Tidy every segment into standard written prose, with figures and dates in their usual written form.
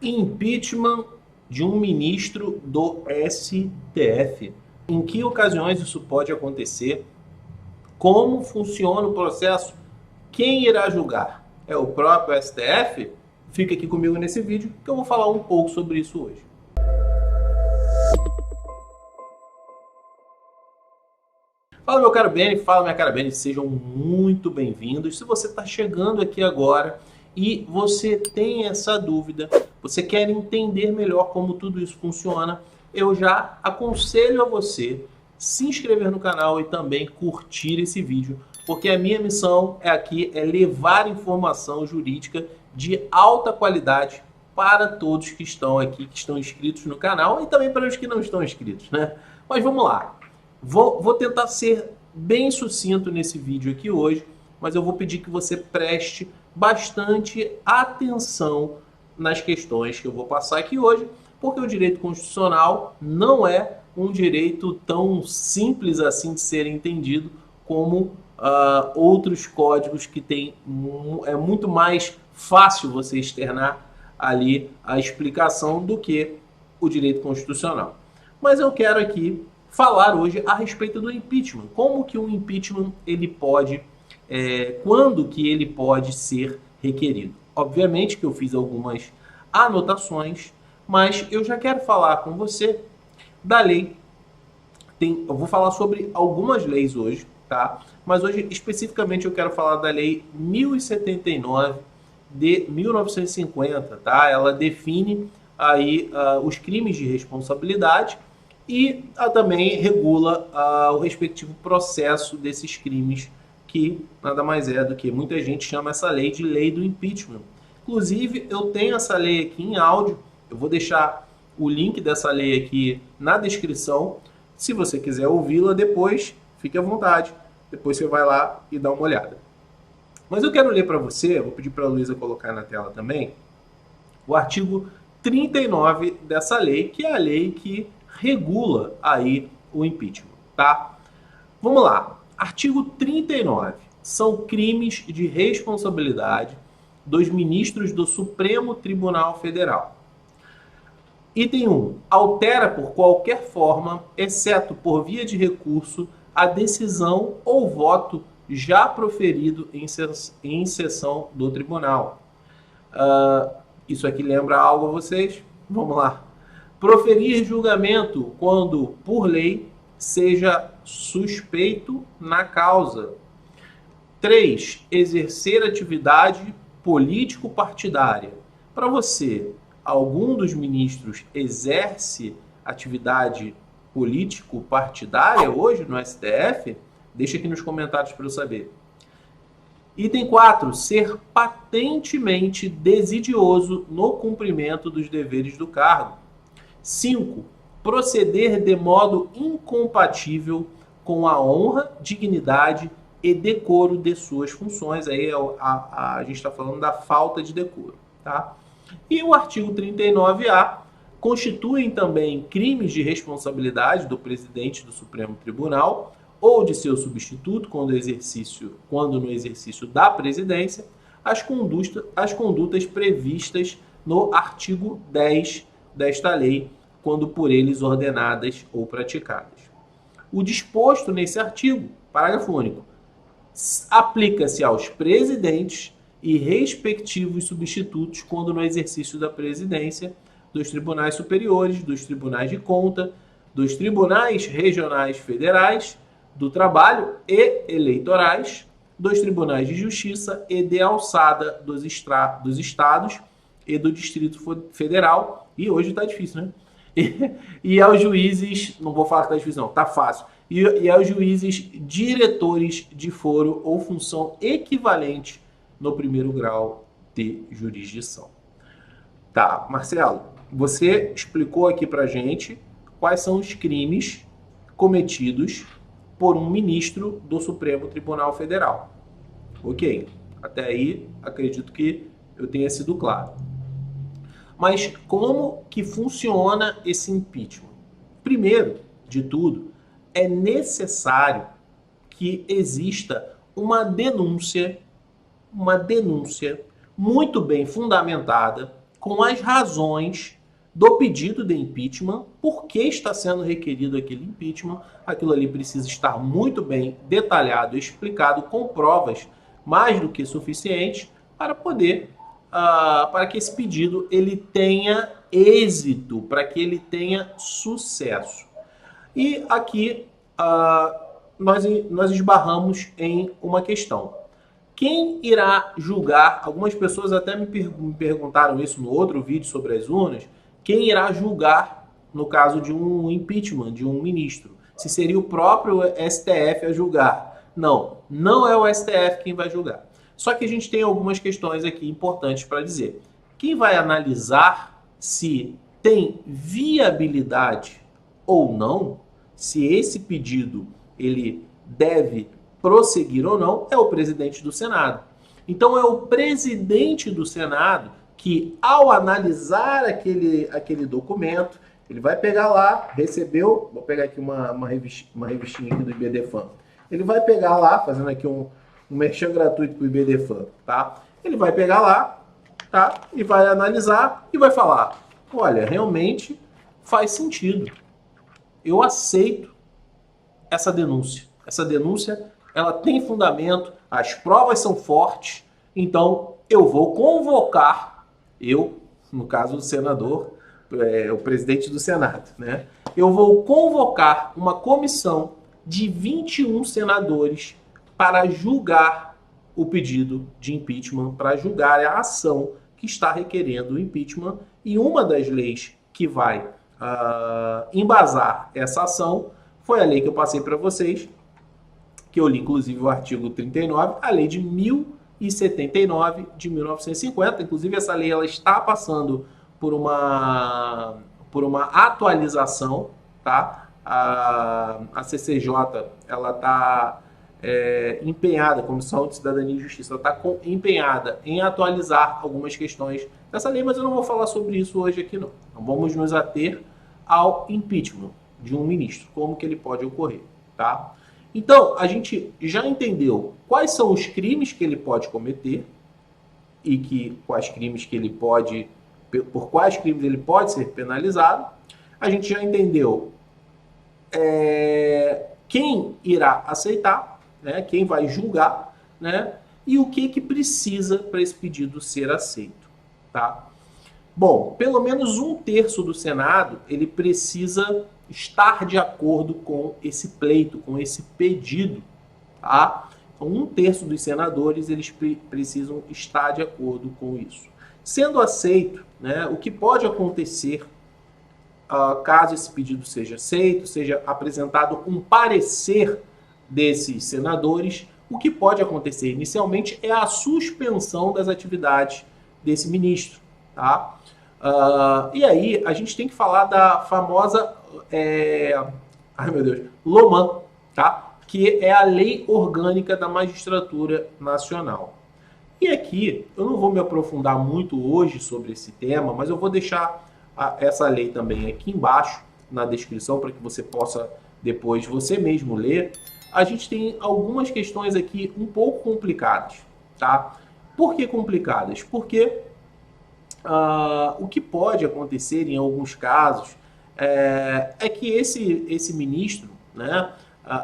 Impeachment de um ministro do STF. Em que ocasiões isso pode acontecer? Como funciona o processo? Quem irá julgar? É o próprio STF? Fica aqui comigo nesse vídeo que eu vou falar um pouco sobre isso hoje. Fala meu caro Beni, fala minha cara Beni, sejam muito bem-vindos. Se você está chegando aqui agora e você tem essa dúvida, você quer entender melhor como tudo isso funciona, eu já aconselho a você se inscrever no canal e também curtir esse vídeo, porque a minha missão aqui é levar informação jurídica de alta qualidade para todos que estão aqui, que estão inscritos no canal e também para os que não estão inscritos, né? Mas vamos lá. Vou tentar ser bem sucinto nesse vídeo aqui hoje, mas eu vou pedir que você preste bastante atenção nas questões que eu vou passar aqui hoje, porque o direito constitucional não é um direito tão simples assim de ser entendido como outros códigos que tem. É muito mais fácil você externar ali a explicação do que o direito constitucional. Mas eu quero aqui falar hoje a respeito do impeachment. Como que o impeachment ele pode, quando que ele pode ser requerido? Obviamente que eu fiz algumas anotações, mas eu já quero falar com você da lei. Eu vou falar sobre algumas leis hoje, tá? Mas hoje especificamente eu quero falar da lei 1079 de 1950, tá? Ela define aí os crimes de responsabilidade e também regula o respectivo processo desses crimes, que nada mais é do que muita gente chama essa lei de lei do impeachment. Inclusive, eu tenho essa lei aqui em áudio, eu vou deixar o link dessa lei aqui na descrição. Se você quiser ouvi-la depois, fique à vontade. Depois você vai lá e dá uma olhada. Mas eu quero ler para você, vou pedir para a Luísa colocar na tela também, o artigo 39 dessa lei, que é a lei que regula aí o impeachment, tá? Vamos lá. Artigo 39. São crimes de responsabilidade dos ministros do Supremo Tribunal Federal. Item 1. Altera por qualquer forma, exceto por via de recurso, a decisão ou voto já proferido em sessão do tribunal. Isso aqui lembra algo a vocês? Vamos lá. Proferir julgamento quando, por lei, seja suspeito na causa. 3. Exercer atividade político-partidária. Para você, algum dos ministros exerce atividade político-partidária hoje no STF? Deixa aqui nos comentários para eu saber. Item 4. Ser patentemente desidioso no cumprimento dos deveres do cargo. 5. Proceder de modo incompatível com a honra, dignidade e decoro de suas funções. Aí a gente está falando da falta de decoro, tá? E o artigo 39A constituem também crimes de responsabilidade do presidente do Supremo Tribunal ou de seu substituto quando no exercício da presidência, as condutas previstas no artigo 10 desta lei, quando por eles ordenadas ou praticadas. O disposto nesse artigo, parágrafo único, aplica-se aos presidentes e respectivos substitutos quando no exercício da presidência dos tribunais superiores, dos tribunais de conta, dos tribunais regionais federais, do trabalho e eleitorais, dos tribunais de justiça e de alçada dos estados e do Distrito Federal. E hoje está difícil, né? E aos juízes, não vou falar que está difícil não, está fácil. E aos juízes diretores de foro ou função equivalente no primeiro grau de jurisdição. Tá, Marcelo, você explicou aqui pra gente quais são os crimes cometidos por um ministro do Supremo Tribunal Federal. Ok, até aí acredito que eu tenha sido claro. Mas como que funciona esse impeachment? Primeiro de tudo, é necessário que exista uma denúncia muito bem fundamentada, com as razões do pedido de impeachment, por que está sendo requerido aquele impeachment. Aquilo ali precisa estar muito bem detalhado, explicado, com provas mais do que suficientes para poder, para que esse pedido ele tenha êxito, para que ele tenha sucesso. E aqui nós esbarramos em uma questão. Quem irá julgar? Algumas pessoas até me perguntaram isso no outro vídeo sobre as urnas. Quem irá julgar no caso de um impeachment de um ministro? Se seria o próprio STF a julgar? Não, não é o STF quem vai julgar. Só que a gente tem algumas questões aqui importantes para dizer. Quem vai analisar se tem viabilidade ou não, se esse pedido ele deve prosseguir ou não, é o presidente do Senado. Então é o presidente do Senado que, ao analisar aquele documento, ele vai pegar lá, recebeu, vou pegar aqui uma revistinha aqui do IBDFAN, ele vai pegar lá, fazendo aqui um merchan gratuito para o IBDFAN, tá? Ele vai pegar lá, tá? E vai analisar e vai falar, olha, realmente faz sentido. Eu aceito essa denúncia. Essa denúncia, ela tem fundamento, as provas são fortes, então eu vou convocar, no caso do senador, o presidente do Senado, né? Eu vou convocar uma comissão de 21 senadores para julgar o pedido de impeachment, para julgar a ação que está requerendo o impeachment, e uma das leis que vai embasar essa ação foi a lei que eu passei para vocês, que eu li inclusive o artigo 39, a lei de 1079 de 1950. Inclusive essa lei ela está passando por uma atualização, tá? A CCJ ela está empenhada, a Comissão de Cidadania e Justiça, ela está empenhada em atualizar algumas questões dessa lei, mas eu não vou falar sobre isso hoje aqui não. Então vamos nos ater ao impeachment de um ministro, como que ele pode ocorrer, tá? Então, a gente já entendeu quais são os crimes que ele pode cometer e quais crimes que ele pode, por quais crimes ele pode ser penalizado. A gente já entendeu quem irá aceitar, né, quem vai julgar, né, e o que precisa para esse pedido ser aceito, tá? Bom, pelo menos 1/3 do Senado ele precisa estar de acordo com esse pleito, com esse pedido, tá? Então, 1/3 dos senadores eles precisam estar de acordo com isso. Sendo aceito, né, o que pode acontecer caso esse pedido seja aceito, seja apresentado um parecer desses senadores, o que pode acontecer inicialmente é a suspensão das atividades desse ministro, tá? E aí a gente tem que falar da famosa LOMAN, tá? Que é a Lei Orgânica da Magistratura Nacional. E aqui, eu não vou me aprofundar muito hoje sobre esse tema, mas eu vou deixar essa lei também aqui embaixo, na descrição, para que você possa depois você mesmo ler. A gente tem algumas questões aqui um pouco complicadas, tá? Por que complicadas? Porque o que pode acontecer em alguns casos é que esse ministro, né,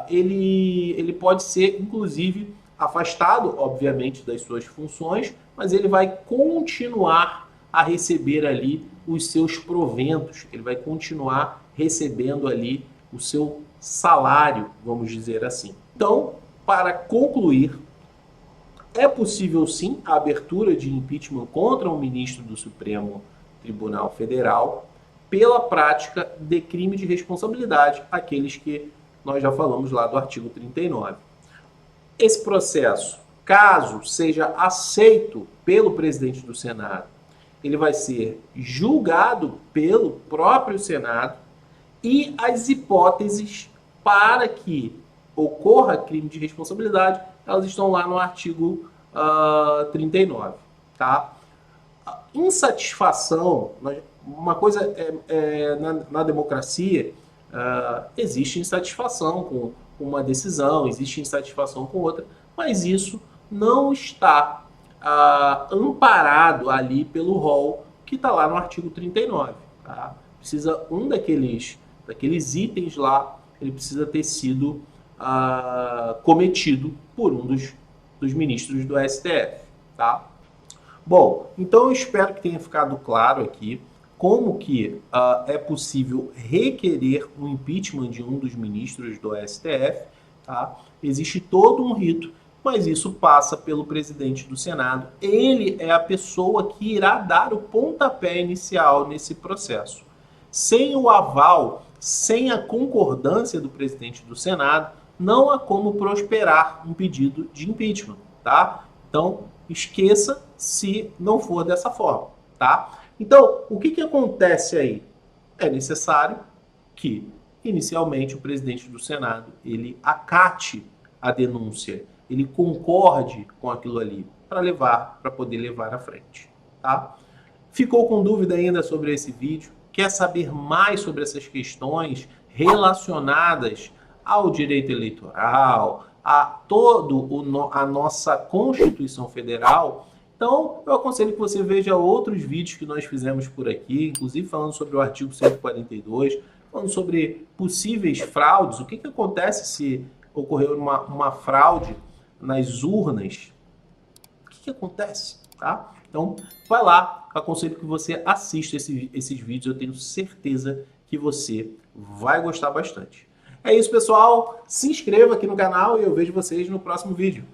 ele pode ser, inclusive, afastado, obviamente, das suas funções, mas ele vai continuar a receber ali os seus proventos, ele vai continuar recebendo ali o seu salário, vamos dizer assim. Então, para concluir, é possível sim a abertura de impeachment contra um ministro do Supremo Tribunal Federal pela prática de crime de responsabilidade, aqueles que nós já falamos lá do artigo 39. Esse processo, caso seja aceito pelo presidente do Senado, ele vai ser julgado pelo próprio Senado e as hipóteses para que ocorra crime de responsabilidade, elas estão lá no artigo 39, tá? Insatisfação, uma coisa na democracia, existe insatisfação com uma decisão, existe insatisfação com outra, mas isso não está amparado ali pelo rol que está lá no artigo 39. Tá? Precisa daqueles itens lá, ele precisa ter sido cometido por um dos ministros do STF. Tá? Bom, então eu espero que tenha ficado claro aqui como que é possível requerer o impeachment de um dos ministros do STF. Tá? Existe todo um rito, mas isso passa pelo presidente do Senado. Ele é a pessoa que irá dar o pontapé inicial nesse processo. Sem o aval, sem a concordância do presidente do Senado, não há como prosperar um pedido de impeachment. Tá? Então, esqueça se não for dessa forma. Tá? Então, o que acontece aí? É necessário que, inicialmente, o presidente do Senado ele acate a denúncia, ele concorde com aquilo ali para poder levar à frente. Tá? Ficou com dúvida ainda sobre esse vídeo? Quer saber mais sobre essas questões relacionadas ao direito eleitoral, a a nossa Constituição Federal? Então, eu aconselho que você veja outros vídeos que nós fizemos por aqui, inclusive falando sobre o artigo 142, falando sobre possíveis fraudes, o que acontece se ocorreu uma fraude nas urnas, o que acontece, tá? Então, vai lá, aconselho que você assista esses vídeos, eu tenho certeza que você vai gostar bastante. É isso, pessoal, se inscreva aqui no canal e eu vejo vocês no próximo vídeo.